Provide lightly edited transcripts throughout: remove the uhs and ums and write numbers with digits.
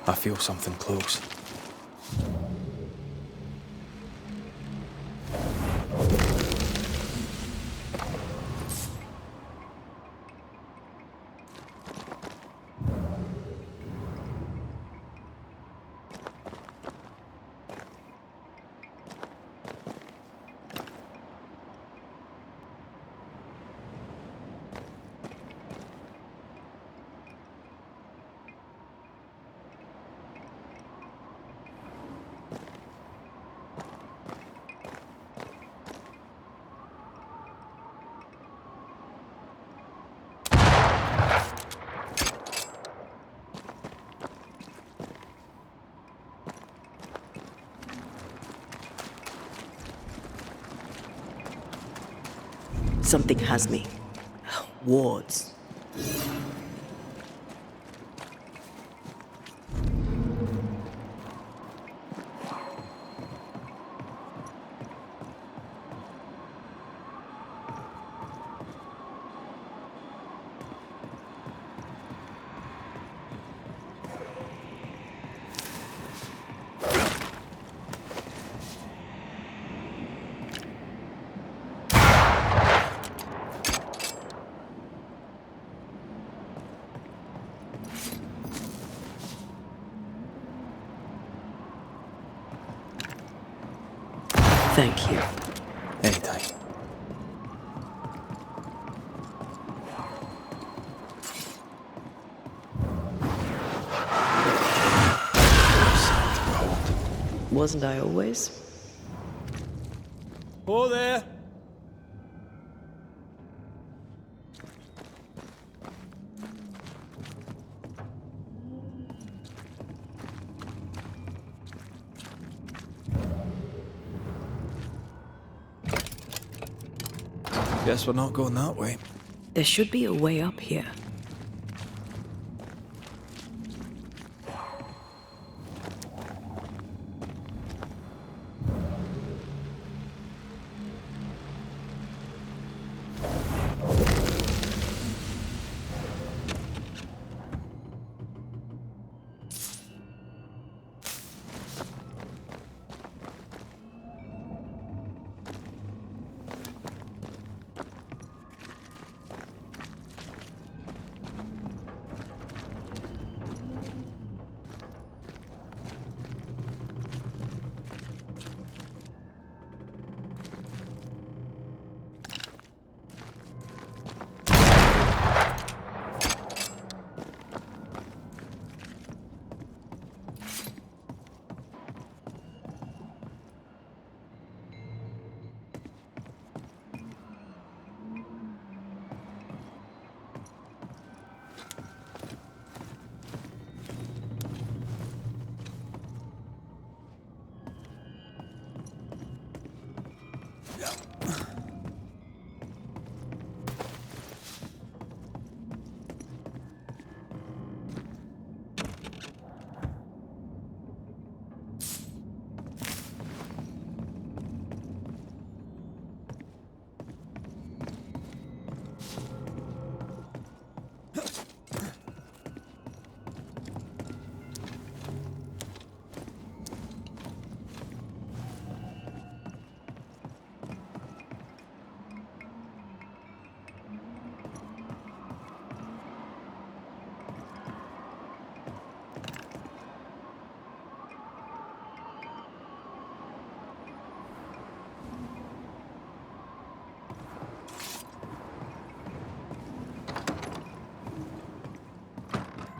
I feel something close. Something has me. Wards. Thank you. Anytime. Wasn't I always? Oh, there! Guess we're not going that way. There should be a way up here.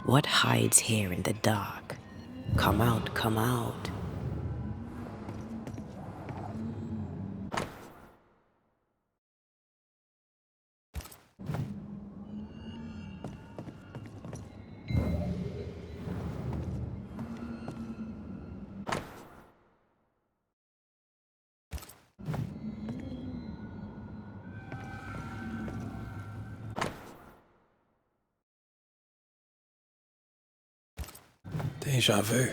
What hides here in the dark? Come out, come out. Deja vu.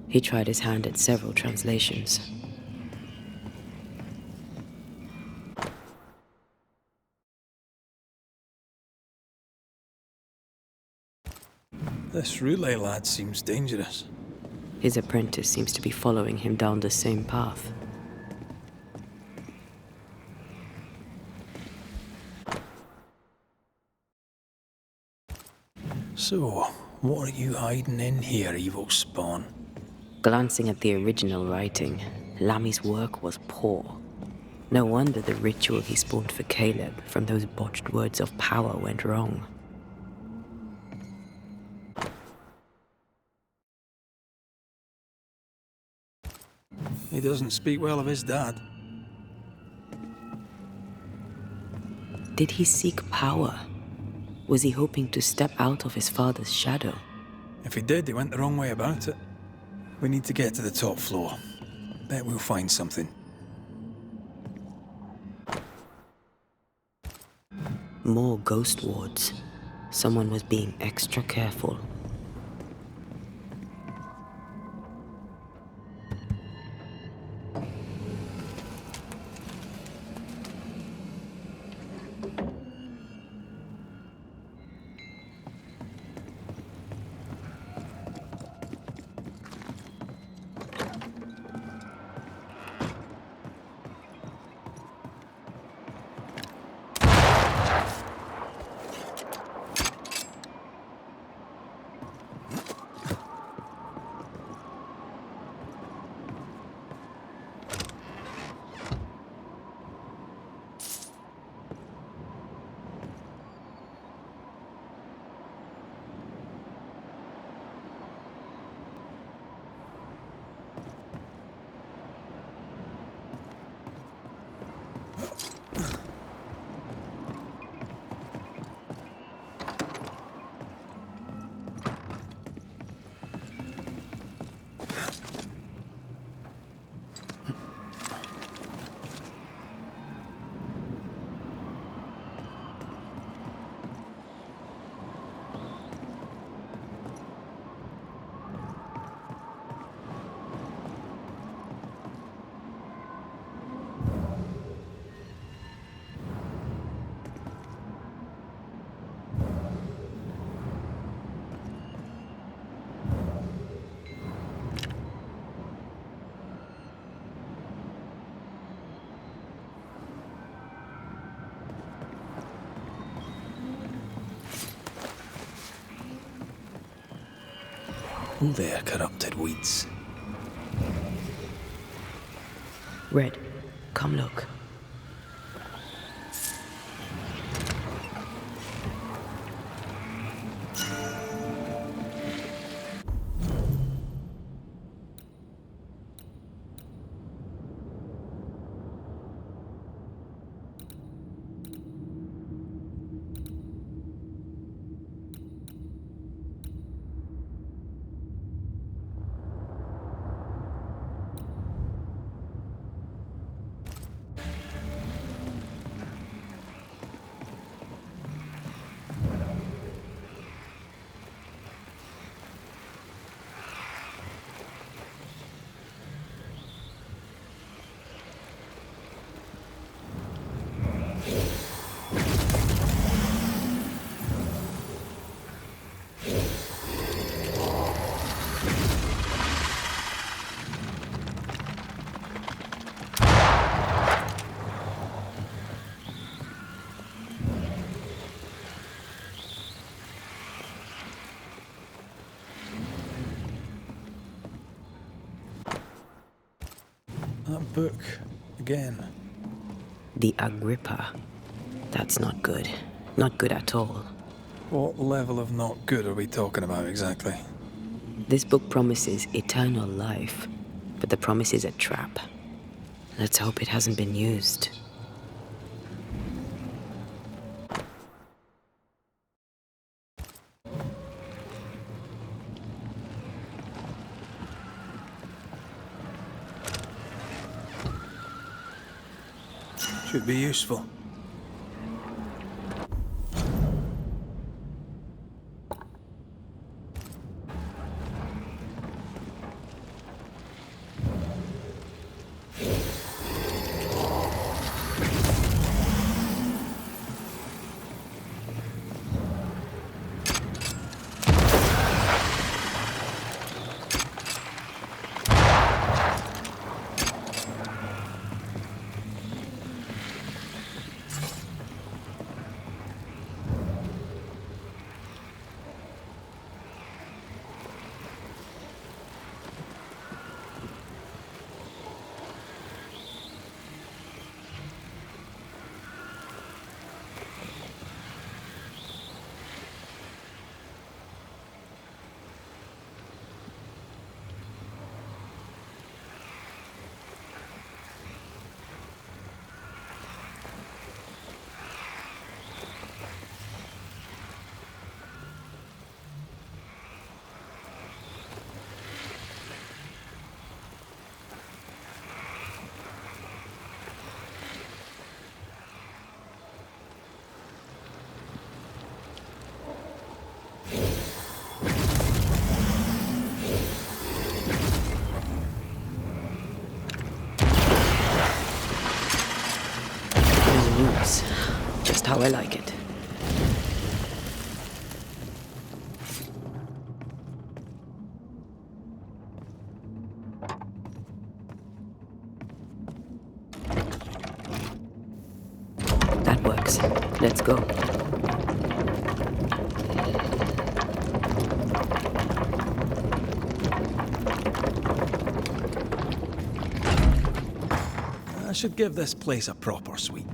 He tried his hand at several translations. This relay lad seems dangerous. His apprentice seems to be following him down the same path. So, what are you hiding in here, evil spawn? Glancing at the original writing, Lammy's work was poor. No wonder the ritual he spawned for Caleb from those botched words of power went wrong. He doesn't speak well of his dad. Did he seek power? Was he hoping to step out of his father's shadow? If he did, he went the wrong way about it. We need to get to the top floor. Bet we'll find something. More ghost wards. Someone was being extra careful. Oh, there, corrupted weeds. Red, come look. That book, again. The Agrippa. That's not good. Not good at all. What level of not good are we talking about exactly? This book promises eternal life, but the promise is a trap. Let's hope it hasn't been used. Should be useful. moves. Just how I like it. That works. Let's go. I should give this place a proper sweep.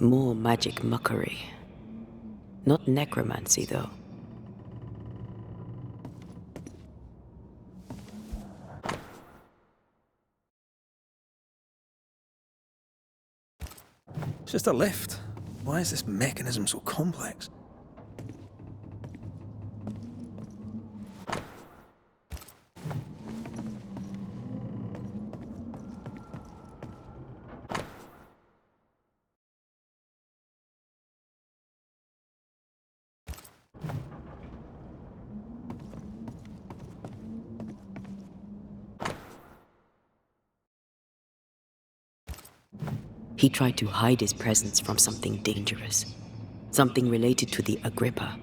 More magic muckery. Not necromancy, though. It's just a lift. Why is this mechanism so complex? He tried to hide his presence from something dangerous. Something related to the Agrippa.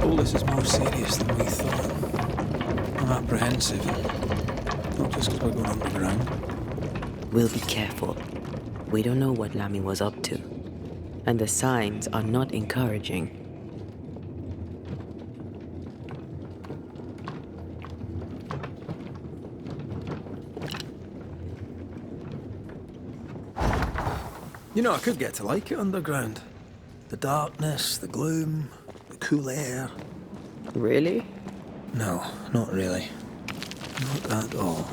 All this is more serious than we thought. I'm apprehensive. Not just because we're going underground. We'll be careful. We don't know what Lamy was up to. And the signs are not encouraging. You know, I could get to like it underground. The darkness, the gloom, the cool air. Really? No, not really. Not at all.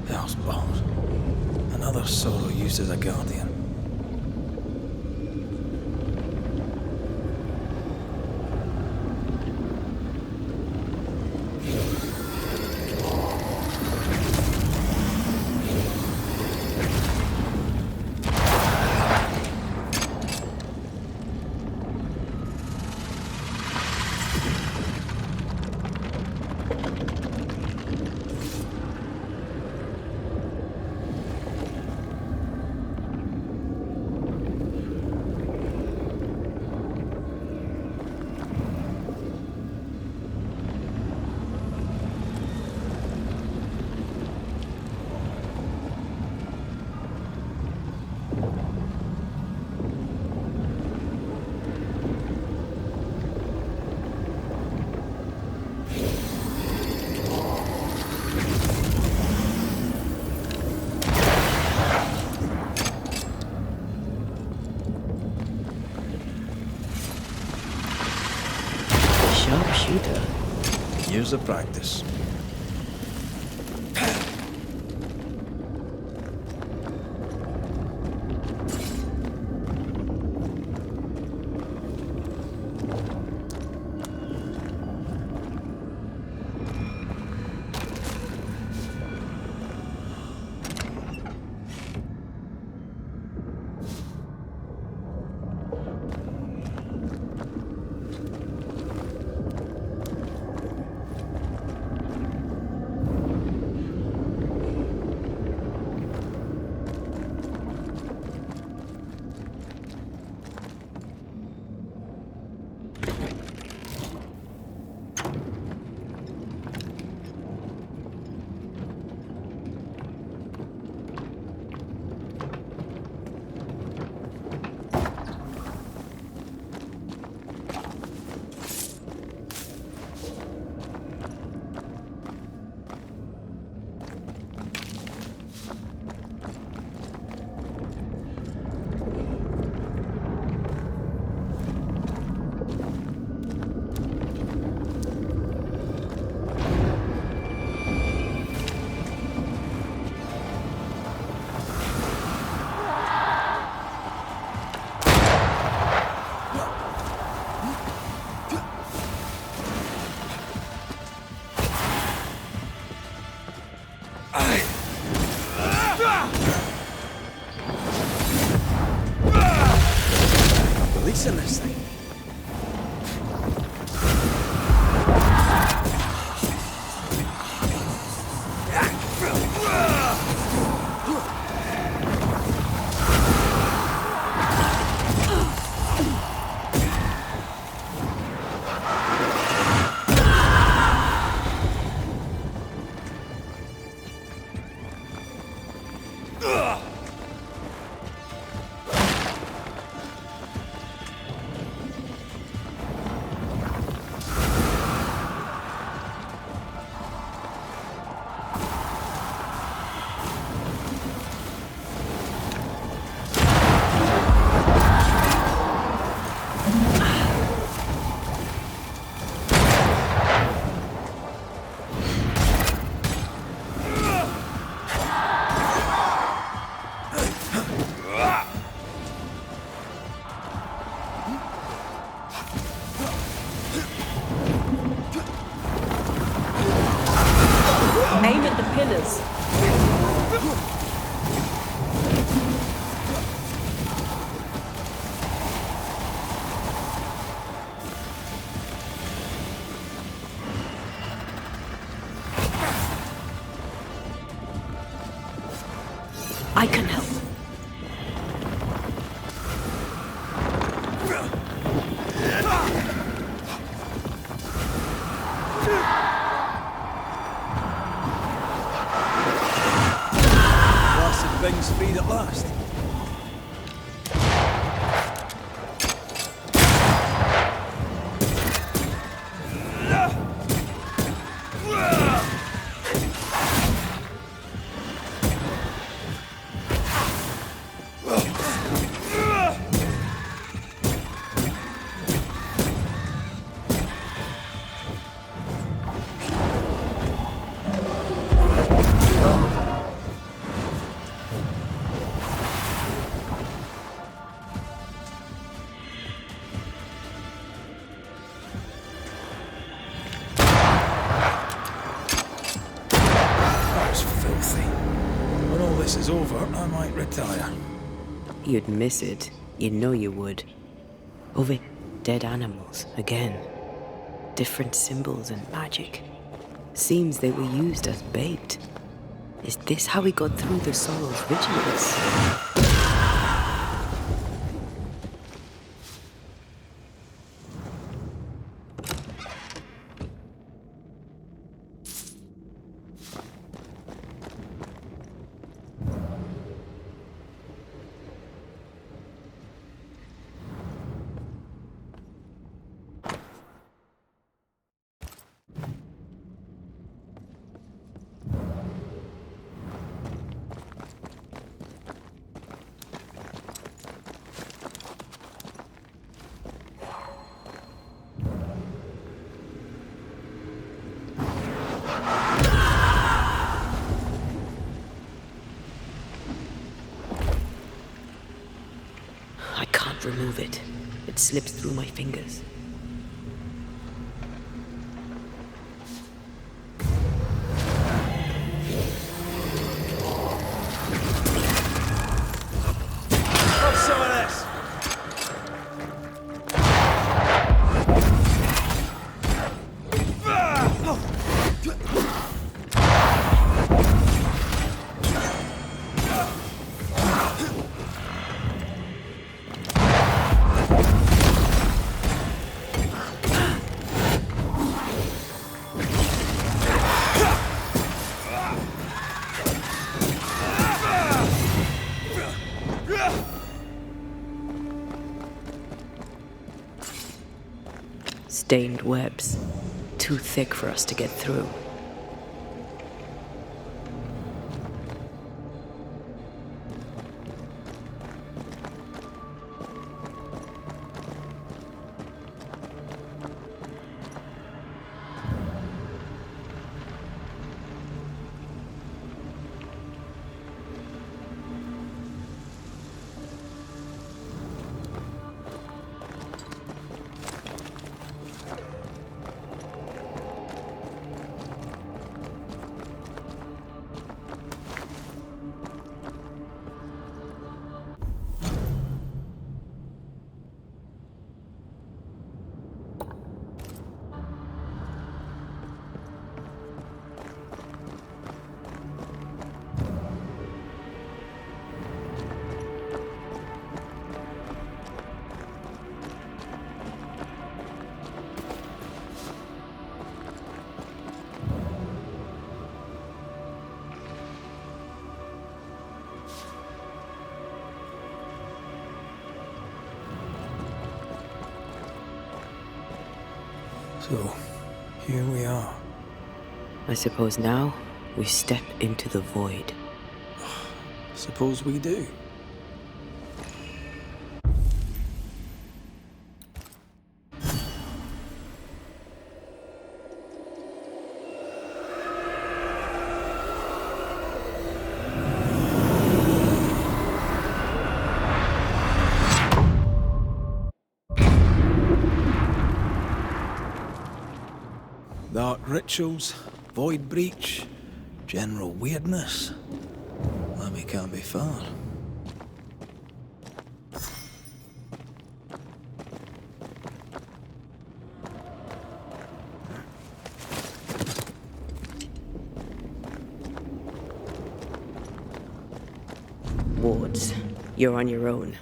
Hell's balls. Another sorrow used as a guardian. cheater. Years of practice. Releasing this thing. Aim at the pillars. I can help. Things freed at last. This is over, I might retire. You'd miss it. You know you would. Over dead animals again. Different symbols and magic. Seems they were used as bait. Is this how we got through the Sorrow's vigilance? can't remove it. It slips through my fingers. Have some of this! Stained webs, too thick for us to get through. So, here we are. I suppose now we step into the void. Suppose we do. Dark rituals, void breach, general weirdness. Well, we can't be far. Wards, you're on your own.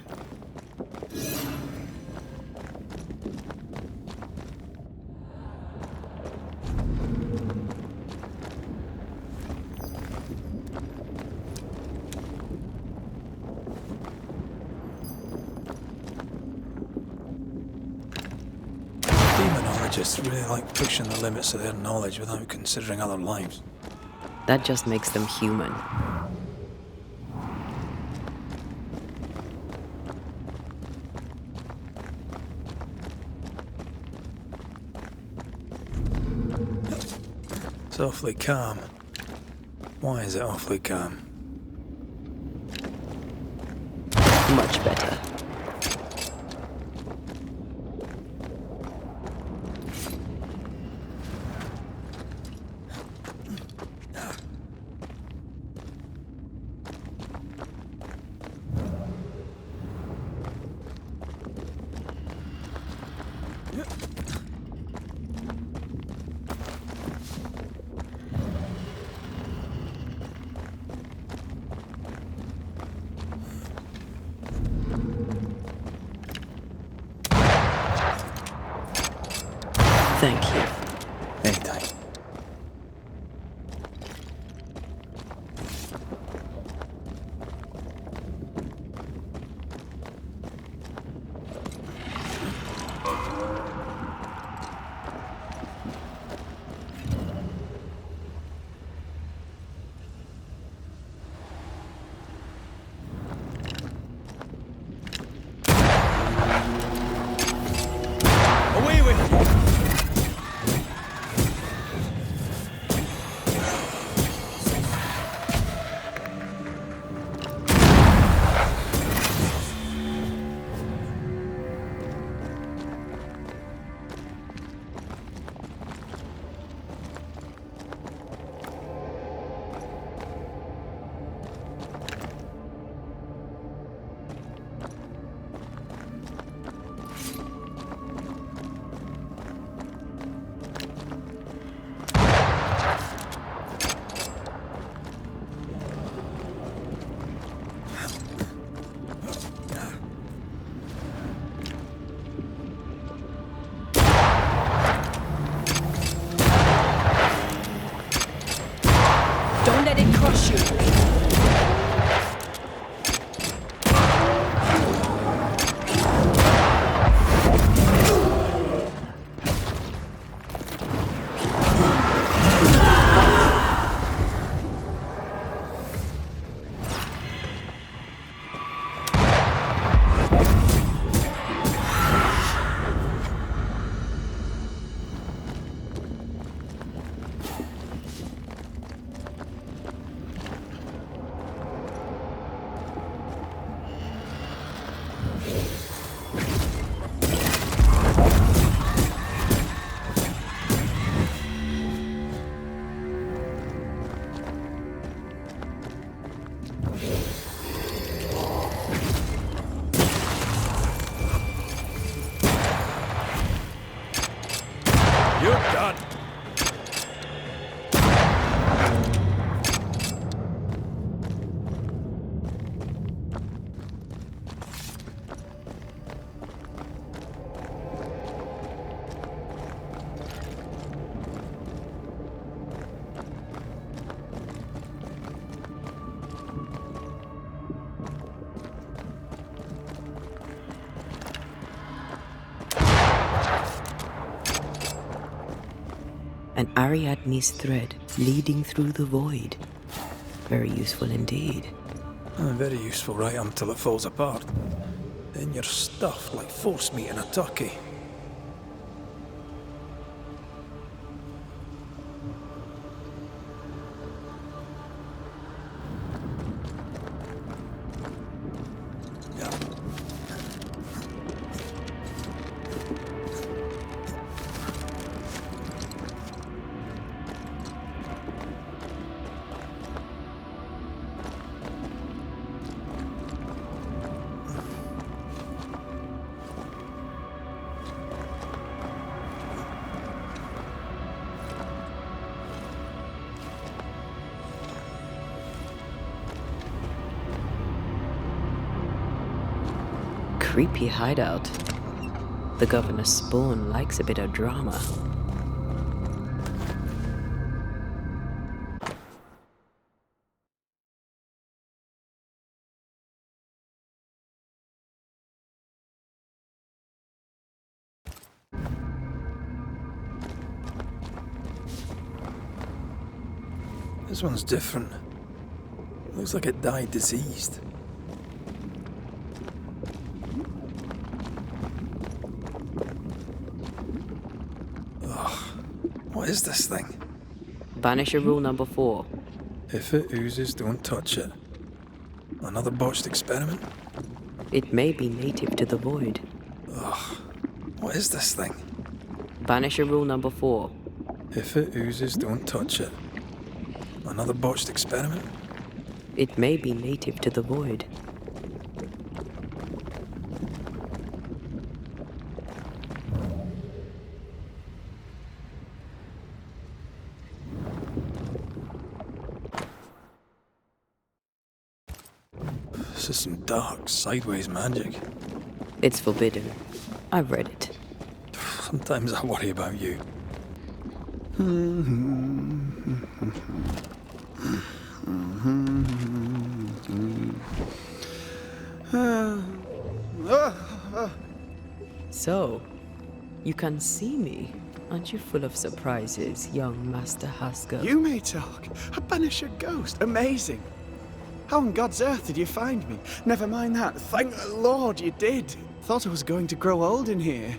Demonologists really like pushing the limits of their knowledge without considering other lives. That just makes them human. It's awfully calm. Why is it awfully calm? Much better. Thank you. Anytime. Away with you! An Ariadne's thread leading through the void. Very useful indeed. Very useful right until it falls apart. Then you're stuffed like force meat in a turkey. Creepy hideout. The governor's spawn likes a bit of drama. This one's different. Looks like it died diseased. What is this thing? Banisher rule number 4. If it oozes, don't touch it. Another botched experiment? It may be native to the void. Ugh. What is this thing? Banisher rule number 4. If it oozes, don't touch it. Another botched experiment? It may be native to the void. This is some dark, sideways magic. It's forbidden. I've read it. Sometimes I worry about you. So, you can see me. Aren't you full of surprises, young Master Haskell? You may talk. A Banisher ghost. Amazing. How on God's earth did you find me? Never mind that. Thank the Lord you did. Thought I was going to grow old in here.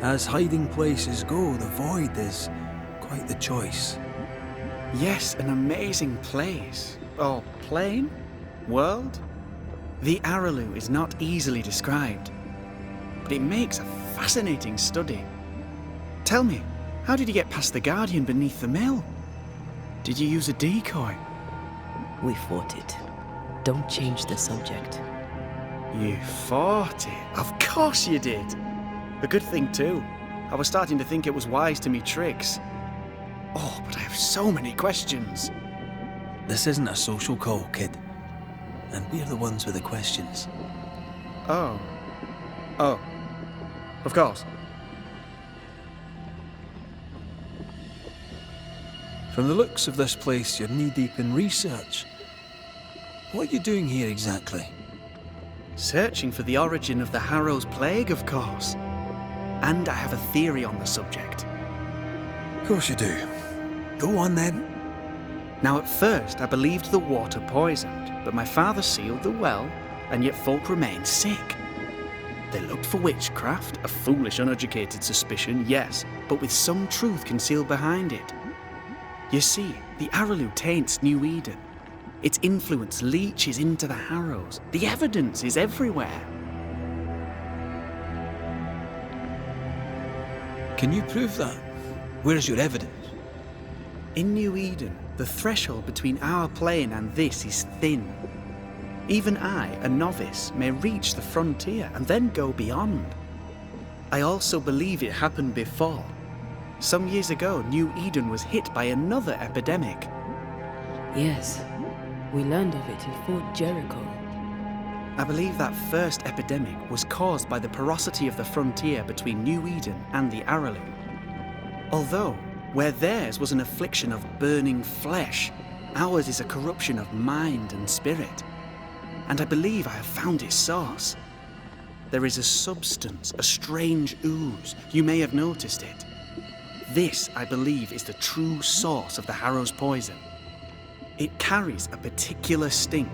As hiding places go, the void is quite the choice. Yes, an amazing place. Or plane? World? The Araloo is not easily described, but it makes a fascinating study. Tell me, how did you get past the Guardian beneath the mill? Did you use a decoy? We fought it. Don't change the subject. You fought it? Of course you did. A good thing too. I was starting to think it was wise to me tricks. Oh, but I have so many questions. This isn't a social call, kid. And we're the ones with the questions. Oh. Oh. Of course. From the looks of this place, you're knee-deep in research. What are you doing here exactly? Searching for the origin of the Harrow's plague, of course. And I have a theory on the subject. Of course you do. Go on then. Now at first I believed the water poisoned, but my father sealed the well, and yet folk remained sick. They looked for witchcraft, a foolish uneducated suspicion, yes, but with some truth concealed behind it. You see, the Araloo taints New Eden. Its influence leaches into the Harrows. The evidence is everywhere. Can you prove that? Where's your evidence? In New Eden, the threshold between our plane and this is thin. Even I, a novice, may reach the frontier and then go beyond. I also believe it happened before. Some years ago, New Eden was hit by another epidemic. Yes, we learned of it in Fort Jericho. I believe that first epidemic was caused by the porosity of the frontier between New Eden and the Araloo. Although, where theirs was an affliction of burning flesh, ours is a corruption of mind and spirit. And I believe I have found its source. there is a substance, a strange ooze. You may have noticed it. This, I believe, is the true source of the Harrow's poison. It carries a particular stink,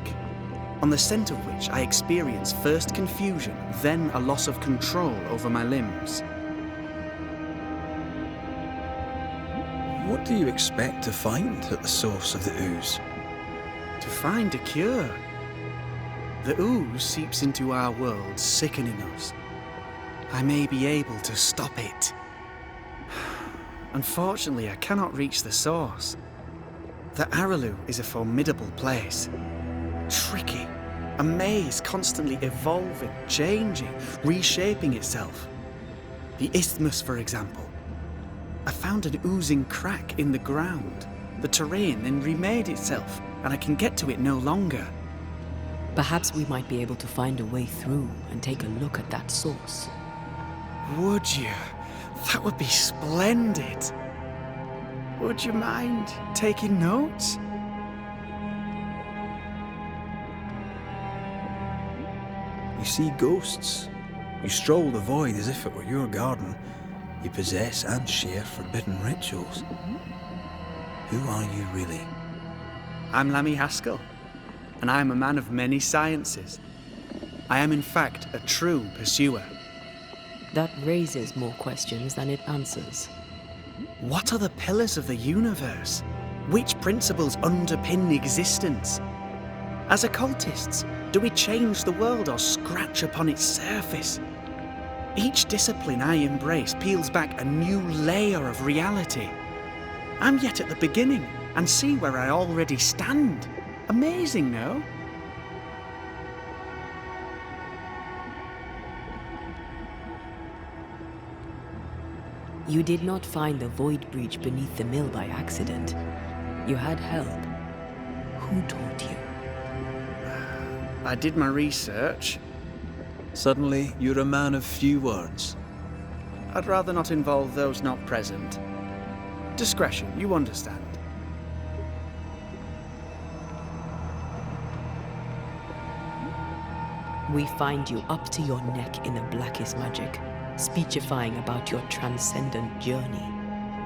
on the scent of which I experience first confusion, then a loss of control over my limbs. What do you expect to find at the source of the ooze? To find a cure. The ooze seeps into our world, sickening us. I may be able to stop it. Unfortunately, I cannot reach the source. The Araloo is a formidable place. Tricky. A maze constantly evolving, changing, reshaping itself. The isthmus, for example. I found an oozing crack in the ground. The terrain then remade itself, and I can get to it no longer. Perhaps we might be able to find a way through and take a look at that source. Would you? That would be splendid. Would you mind taking notes? You see ghosts. You stroll the void as if it were your garden. You possess and share forbidden rituals. Who are you really? I'm Lammy Haskell, and I am a man of many sciences. I am in fact a true pursuer. That raises more questions than it answers. What are the pillars of the universe? Which principles underpin existence? As occultists, do we change the world or scratch upon its surface? Each discipline I embrace peels back a new layer of reality. I'm yet at the beginning and see where I already stand. Amazing, no? You did not find the void breach beneath the mill by accident. You had help. Who taught you? I did my research. Suddenly, you're a man of few words. I'd rather not involve those not present. Discretion, you understand. We find you up to your neck in the blackest magic, speechifying about your transcendent journey.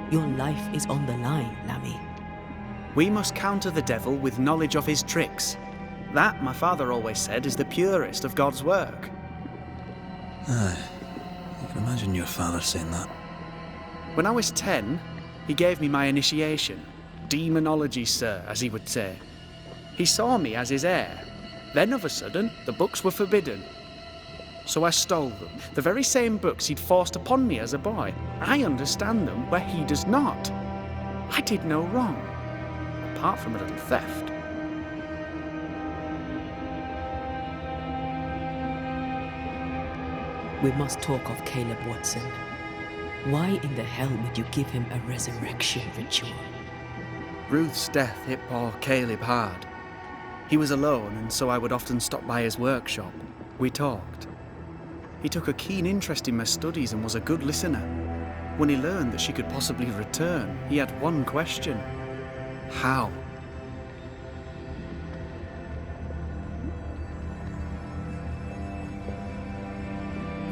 Your life is on the line, Lammy. We must counter the devil with knowledge of his tricks. That, my father always said, is the purest of God's work. Aye. You can imagine your father saying that. When I was 10, he gave me my initiation. Demonology, sir, as he would say. He saw me as his heir. Then, of a sudden, the books were forbidden. So I stole them. The very same books he'd forced upon me as a boy. I understand them where he does not. I did no wrong, apart from a little theft. We must talk of Caleb Watson. Why in the hell would you give him a resurrection ritual? Ruth's death hit poor Caleb hard. He was alone, and so I would often stop by his workshop. We talked. He took a keen interest in my studies and was a good listener. When he learned that she could possibly return, he had one question. How?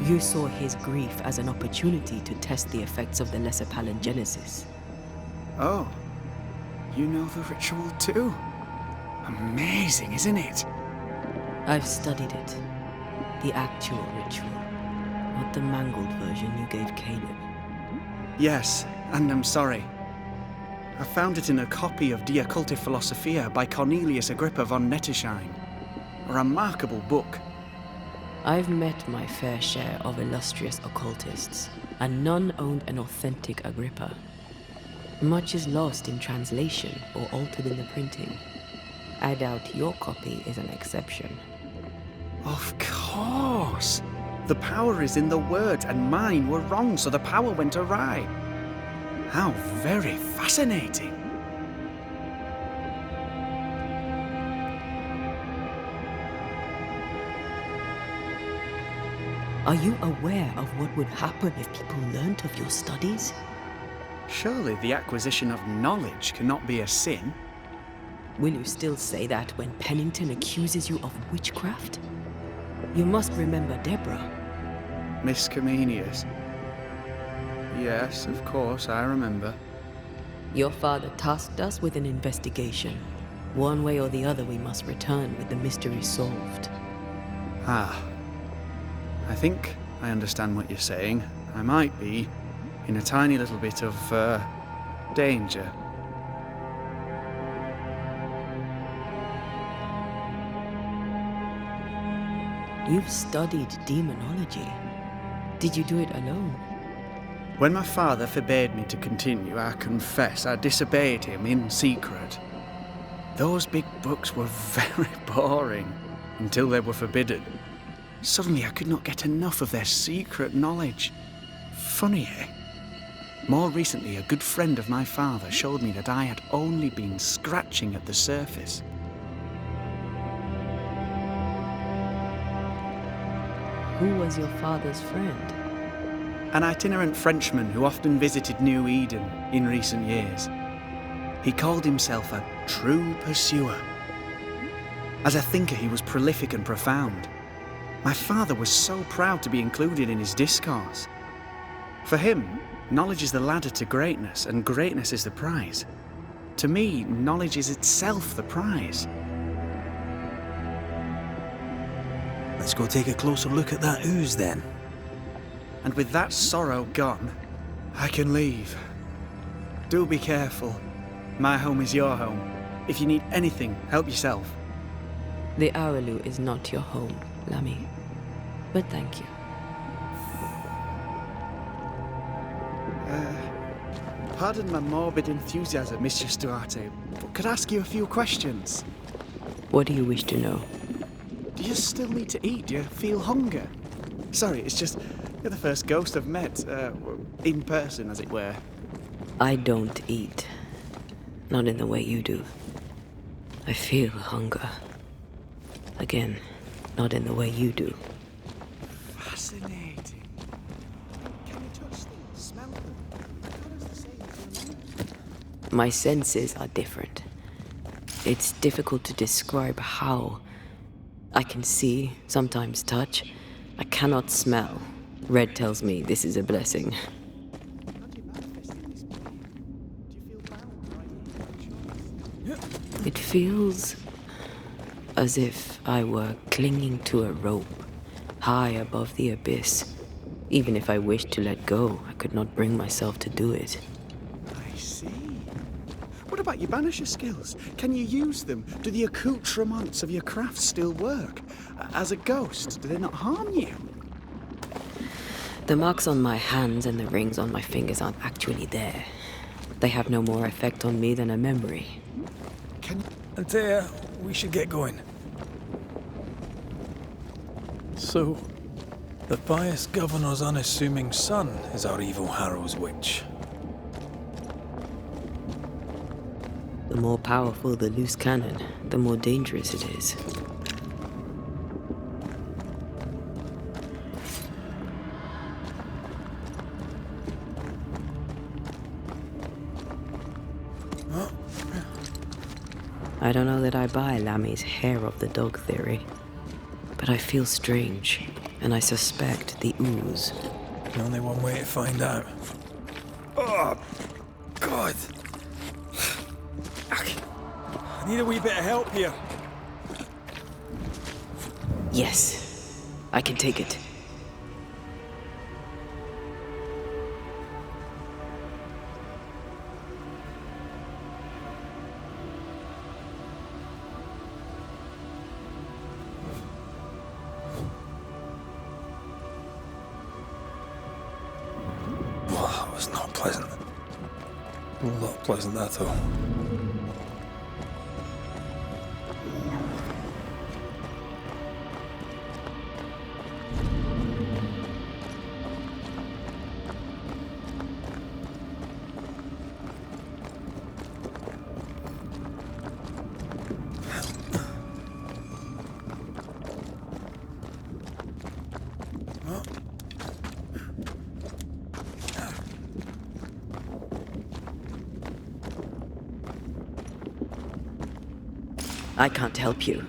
You saw his grief as an opportunity to test the effects of the lesser palingenesis. Oh, you know the ritual too? Amazing, isn't it? I've studied it. The actual ritual, not the mangled version you gave Caleb. Yes, and I'm sorry. I found it in a copy of De Occulte Philosophia by Cornelius Agrippa von Nettesheim. A remarkable book. I've met my fair share of illustrious occultists, and none owned an authentic Agrippa. Much is lost in translation or altered in the printing. I doubt your copy is an exception. Of course! The power is in the words, and mine were wrong, so the power went awry. How very fascinating! Are you aware of what would happen if people learnt of your studies? Surely the acquisition of knowledge cannot be a sin. Will you still say that when Pennington accuses you of witchcraft? You must remember Deborah. Miss Comenius. Yes, of course, I remember. Your father tasked us with an investigation. One way or the other, we must return with the mystery solved. Ah. I think I understand what you're saying. I might be in a tiny little bit of, danger. You've studied demonology. Did you do it alone? When my father forbade me to continue, I confess I disobeyed him in secret. Those big books were very boring until they were forbidden. Suddenly I could not get enough of their secret knowledge. Funny, eh? More recently, a good friend of my father showed me that I had only been scratching at the surface. Who was your father's friend? An itinerant Frenchman who often visited New Eden in recent years. He called himself a true pursuer. As a thinker, he was prolific and profound. My father was so proud to be included in his discourse. For him, knowledge is the ladder to greatness, and greatness is the prize. To me, knowledge is itself the prize. Let's go take a closer look at that ooze then. And with that sorrow gone, I can leave. Do be careful. My home is your home. If you need anything, help yourself. The Araloo is not your home, Lammy. But thank you. Pardon my morbid enthusiasm, Mistress Duarte, but could I ask you a few questions? What do you wish to know? Do you still need to eat? Do you feel hunger? Sorry, it's just, you're the first ghost I've met, in person, as it were. I don't eat. Not in the way you do. I feel hunger. Again, not in the way you do. Fascinating. Can you touch them? Smell them? I thought it was the same as your name. My senses are different. It's difficult to describe how. I can see, sometimes touch. I cannot smell. Red tells me this is a blessing. How do you manifest in this plane? Do you feel bound by your choice? It feels as if I were clinging to a rope, high above the abyss. Even if I wished to let go, I could not bring myself to do it. I see. What about your banisher skills? Can you use them? Do the accoutrements of your craft still work? As a ghost, do they not harm you? The marks on my hands and the rings on my fingers aren't actually there. They have no more effect on me than a memory. Antея, we should get going. So, the pious governor's unassuming son is our evil Harrow's witch. The more powerful the loose cannon, the more dangerous it is. I don't know that I buy Lammy's hair of the dog theory, but I feel strange, and I suspect the ooze. Only one way to find out. Oh, God. I need a wee bit of help here. Yes, I can take it. Well, that was not pleasant. Not pleasant at all. I can't help you.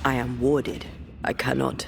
I am warded. I cannot.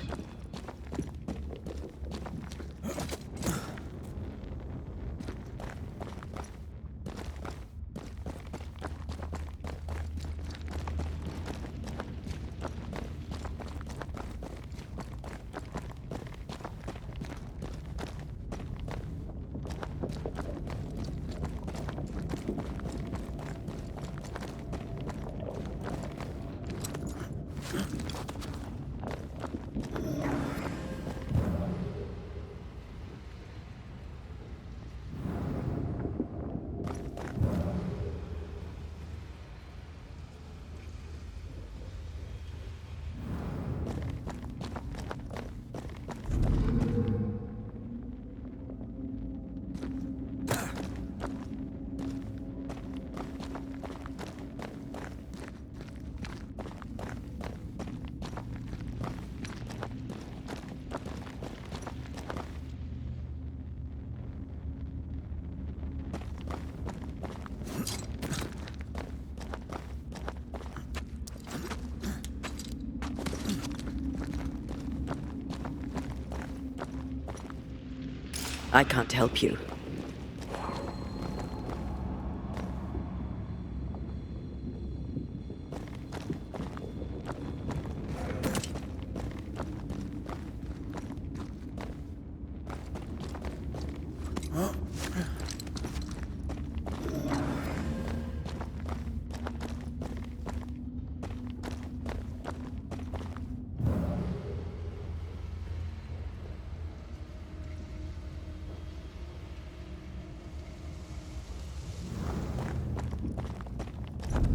I can't help you.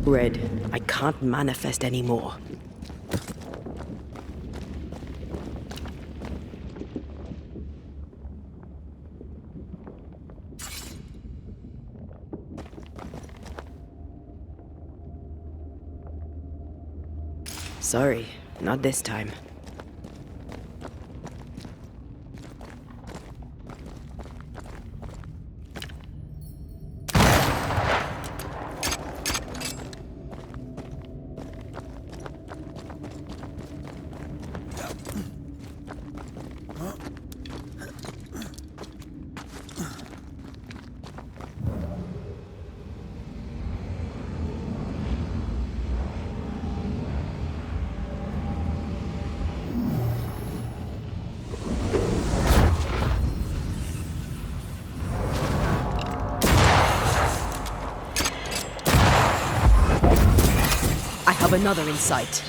Red, I can't manifest anymore. Sorry, not this time. I have another in sight.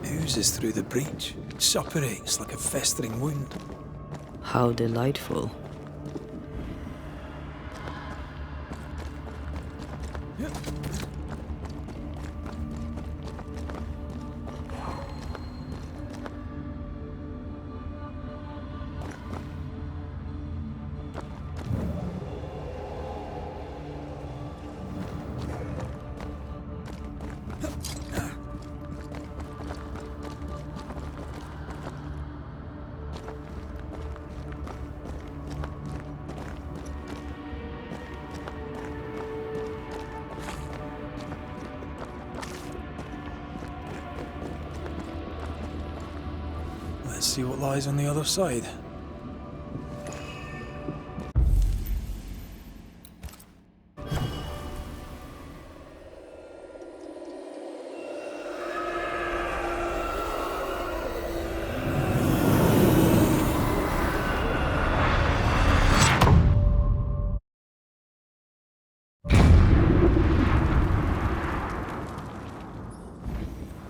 Oozes through the breach, suppurates like a festering wound. How delightful. Let's see what lies on the other side.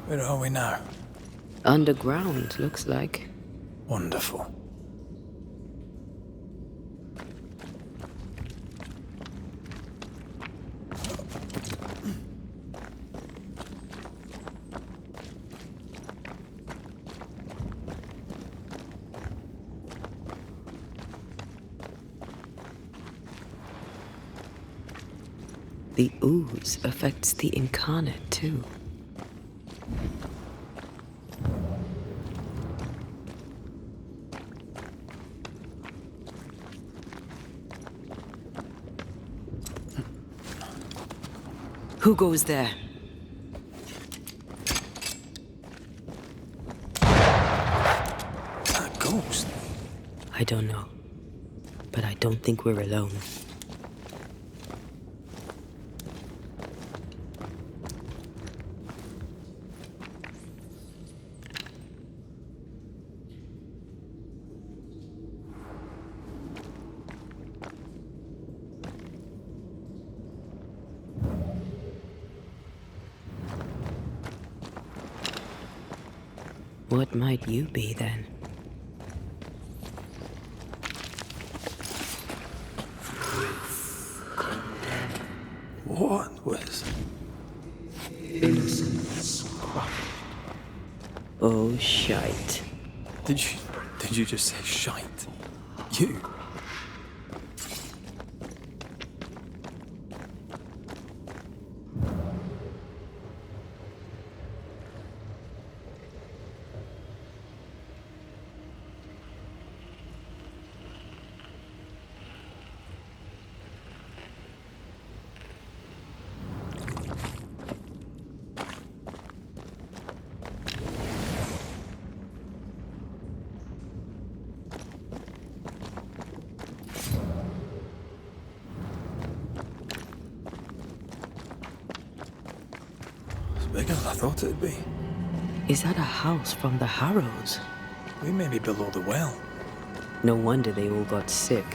Where are we now? Underground, looks like. Wonderful. The ooze affects the incarnate too. Who goes there? A ghost? I don't know. But I don't think we're alone. What might you be then? What was Innocence crushed. Oh, shite. Did you just say shite? You? Bigger than I thought it'd be. Is that a house from the Harrows? We may be below the well. No wonder they all got sick.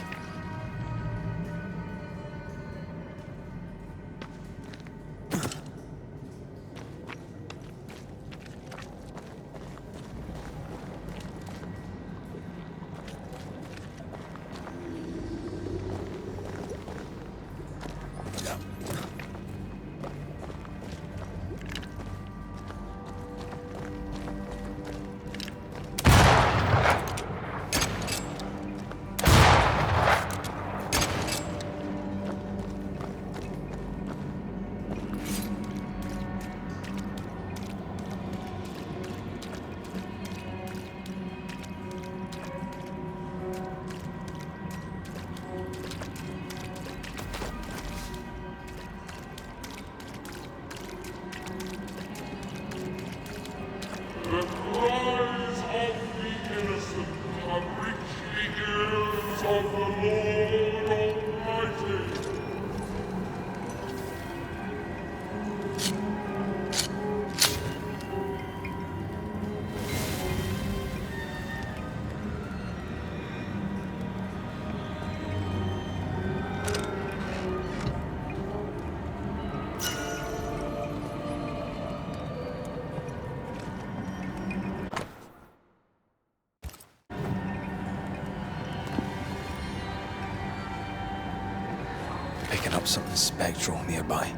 The cries of the innocent have reached the ears of the Lord Almighty. Picking up something spectral nearby.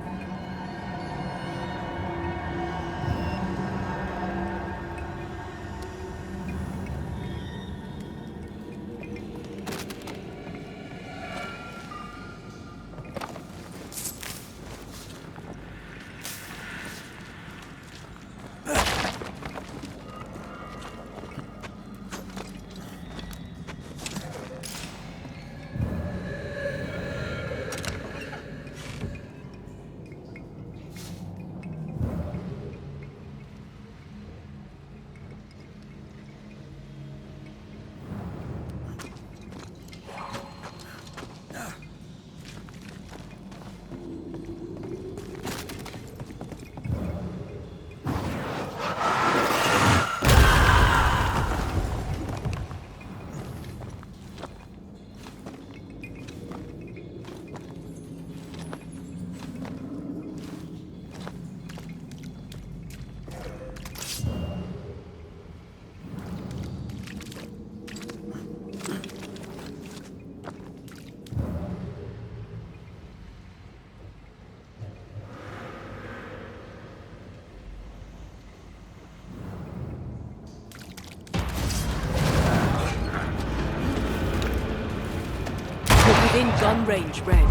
Within gun range, Red.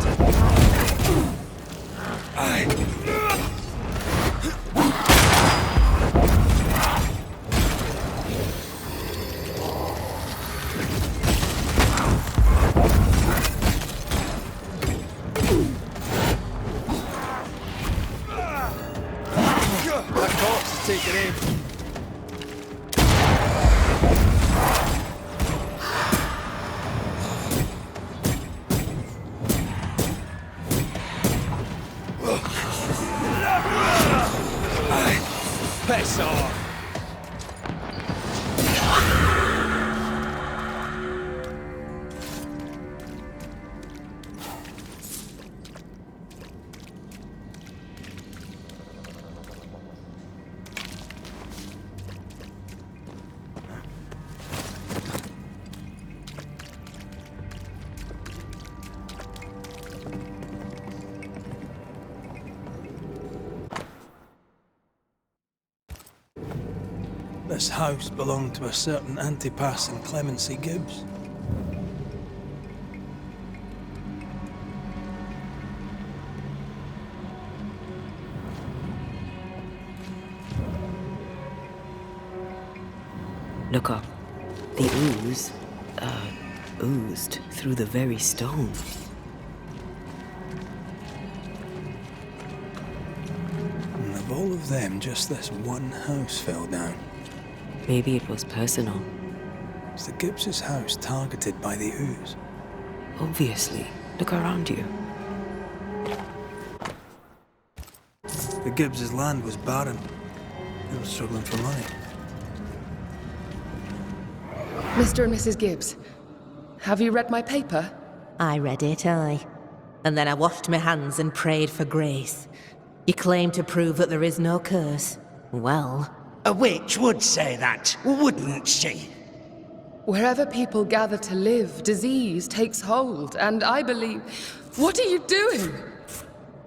That corpse is taken aim. Piss off! This house belonged to a certain Antipas and Clemency Gibbs. Look up. The ooze, oozed through the very stone. And of all of them, just this one house fell down. Maybe it was personal. Is the Gibbs' house targeted by the ooze? Obviously. Look around you. The Gibbs' land was barren. They were struggling for money. Mr. and Mrs. Gibbs, have you read my paper? I read it, aye. And then I washed my hands and prayed for grace. You claim to prove that there is no curse. Well, A witch would say that, wouldn't she? Wherever people gather to live, disease takes hold, and I believe... What are you doing?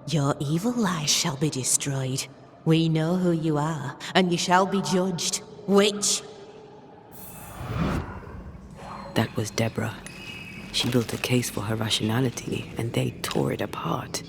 your evil lies shall be destroyed. We know who you are, and you shall be judged. Witch! That was Deborah. She built a case for her rationality, and they tore it apart.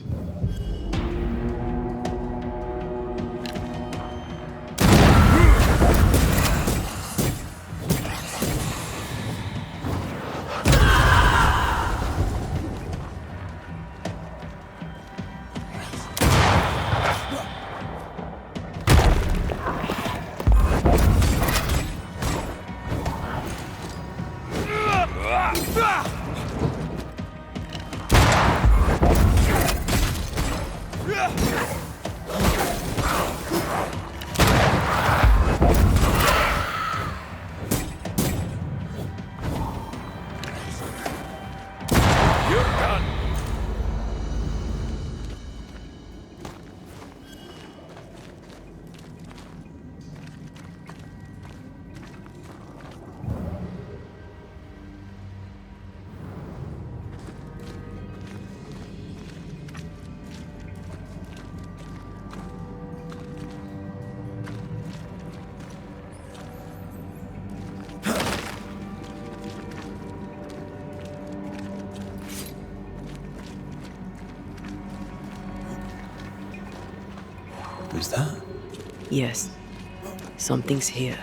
Who's that? Yes, something's here.